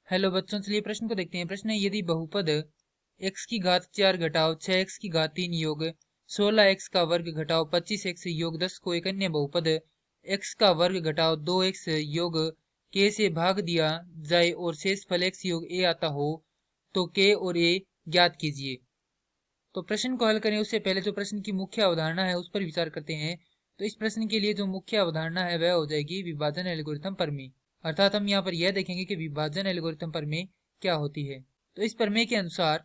Hello बच्चों, चलिए प्रश्न को देखते हैं। प्रश्न है, यदि बहुपद x की घात 4 घटाओ 6x की घात 3 योग 16x का वर्ग घटाओ 25x योग 10 को एक अन्य बहुपद x का वर्ग घटाओ 2x योग k से भाग दिया जाए और शेषफल x योग a आता हो तो k और a ज्ञात कीजिए। तो प्रश्न को हल करें उससे पहले जो प्रश्न की मुख्य अवधारणा है उस पर विचार करते हैं। तो इस प्रश्न के लिए जो मुख्य अवधारणा है वह हो जाएगी विभाजन एल्गोरिथम प्रमेय। अर्थात हम यहाँ पर यह देखेंगे कि विभाजन एल्गोरिथम प्रमेय क्या होती है। तो इस प्रमेय के अनुसार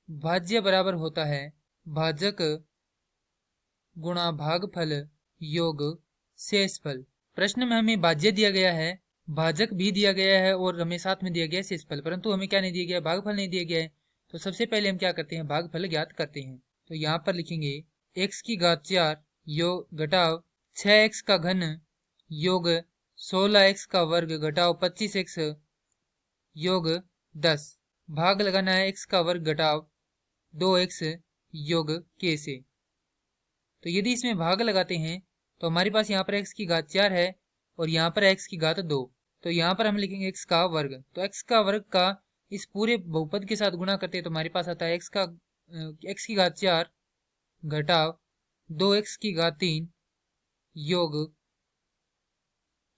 भाज्य बराबर होता है भाजक गुणा भागफल योग शेषफल। प्रश्न में हमें भाज्य दिया गया है, भाजक भी दिया गया है और हमें साथ में दिया गया है शेषफल, परंतु हमें क्या नहीं दिया गया, भागफल नहीं दिया गया है। तो सबसे पहले हम क्या करते हैं, भागफल ज्ञात करते हैं। तो यहाँ पर लिखेंगे x की घात 4 योग घटाव 6x का घन योग 16x का वर्ग घटाव 25x योग 10। भाग लगाना है x का वर्ग घटाव 2x योग k से। तो यदि इसमें भाग लगाते हैं तो हमारे पास यहाँ पर x की घात 4 है और यहाँ पर x की घात 2। तो यहाँ पर हम लिखेंगे x का वर्ग। तो x का वर्ग का इस पूरे बहुपद के साथ गुणा करते हैं तो हमारे पास आता है x की घात 4 घटाव 2x की घात 3 योग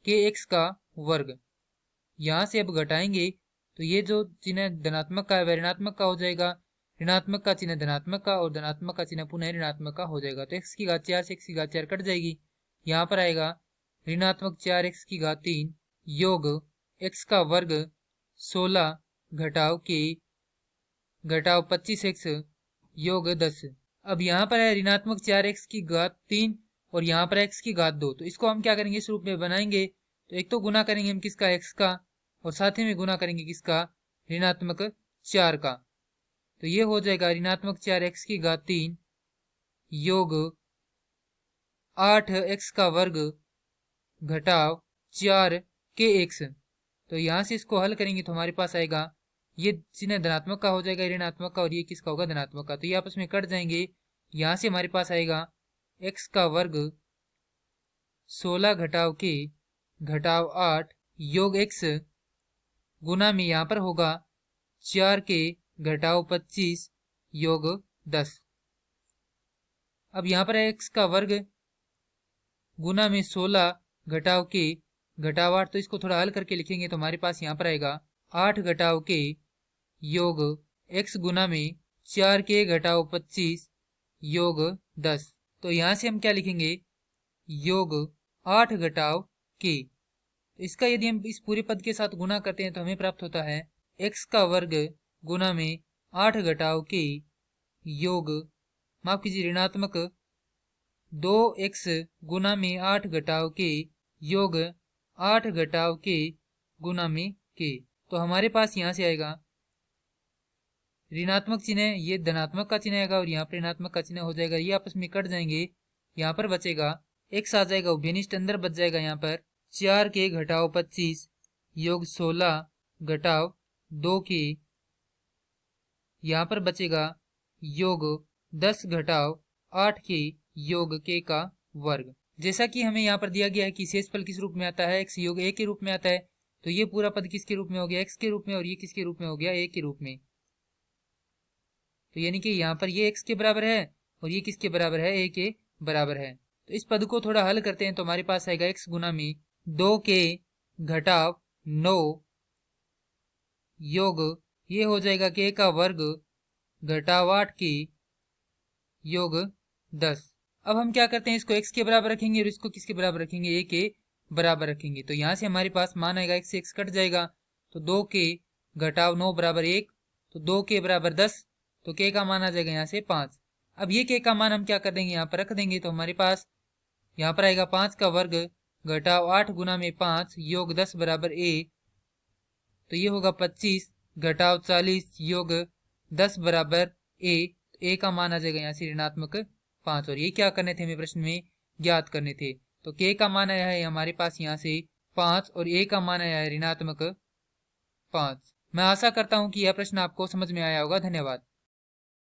kx का वर्ग। यहाँ से अब घटाएंगे तो ये जो चिन्ह धनात्मक का है वह ऋणात्मक का हो जाएगा, ऋणात्मक का चिन्ह धनात्मक का और धनात्मक का चिन्ह पुनः ऋणात्मक का हो जाएगा। तो x की घात 4 से x की घात 4 कट जाएगी। यहाँ पर आएगा ऋणात्मक 4x की घात 3 योग x का वर्ग 16 घटाव k घटाव 25x योग 10। अब यहाँ पर है ऋणात्मक 4x की घात 3 और यहाँ पर x की घात 2। तो इसको हम क्या करेंगे, इस रूप में बनाएंगे। तो एक तो गुना करेंगे हम किसका, x का, और साथ ही में गुना करेंगे किसका, ऋणात्मक 4 का। तो ये हो जाएगा ऋणात्मक 4x की घात 3 योग 8x का वर्ग घटाव 4kx। तो यहां से इसको हल करेंगे तो हमारे पास आएगा ये चिन्ह धनात्मक का हो जाएगा ऋणात्मक का और ये किसका होगा, धनात्मक का। तो ये आपस में कट जाएंगे। यहां से हमारे पास आएगा x का वर्ग 16 घटाव k घटाव 8 योग x गुना में यहाँ पर होगा 4k घटाव 25 योग 10। अब यहाँ पर है x का वर्ग गुना में 16 घटाव k घटाव 8। तो इसको थोड़ा हल करके लिखेंगे तो हमारे पास यहाँ पर आएगा 8 घटाव k योग x गुना में 4k घटाव 25 योग 10। तो यहाँ से हम क्या लिखेंगे, योग 8 घटाव k। इसका यदि हम इस पूरे पद के साथ गुना करते हैं तो हमें प्राप्त होता है x का वर्ग गुना में 8 घटाव k योग, माफ कीजिए, ऋणात्मक 2x गुना में 8 घटाव k योग 8 घटाव k गुना में k। तो हमारे पास यहाँ से आएगा ऋणात्मक चिन्ह, ये धनात्मक का चिन्ह आएगा और यहाँ पर ऋणात्मक का चिन्ह हो जाएगा। ये आपस में कट जाएंगे। यहाँ पर बचेगा x आ जाएगा उभयनिष्ठ, अंदर बच जाएगा यहाँ पर 4k घटाव 25 योग 16 घटाव 2k। यहाँ पर बचेगा योग 10 घटाव 8k योग k का वर्ग। जैसा कि हमें यहाँ पर दिया गया है कि शेषफल किस रूप में आता है, x योग a के रूप में आता है। तो ये पूरा पद किसके रूप में हो गया, x के रूप में, और ये किसके रूप में हो गया, a के रूप में। तो यानी कि यहाँ पर ये x के बराबर है और ये किसके बराबर है, a के बराबर है। तो इस पद को थोड़ा हल करते हैं तो हमारे पास आएगा x गुना में 2k घटाव 9 योग, ये हो जाएगा k का वर्ग घटाव 8k योग 10। अब हम क्या करते हैं, इसको x के बराबर रखेंगे और इसको किसके बराबर रखेंगे, a के बराबर रखेंगे। तो यहाँ से हमारे पास मान आएगा x से x कट जाएगा। तो 2k घटाव 9 बराबर 1, तो 2k बराबर 10, तो k का मान आ जाएगा यहाँ से 5। अब ये k का मान हम क्या कर देंगे, यहाँ पर रख देंगे। तो हमारे पास यहाँ पर आएगा 5 का वर्ग घटाव 8 गुना में 5 योग 10 बराबर a। तो ये होगा 25 घटाव 40 योग 10 बराबर a। तो a का मान आ जाएगा यहाँ से ऋणात्मक 5। और ये क्या करने थे, हमें प्रश्न में ज्ञात करने थे। तो k का मान आया है हमारे पास यहाँ से 5 और a का मान आया है ऋणात्मक 5। मैं आशा करता हूँ कि यह प्रश्न आपको समझ में आया होगा। धन्यवाद।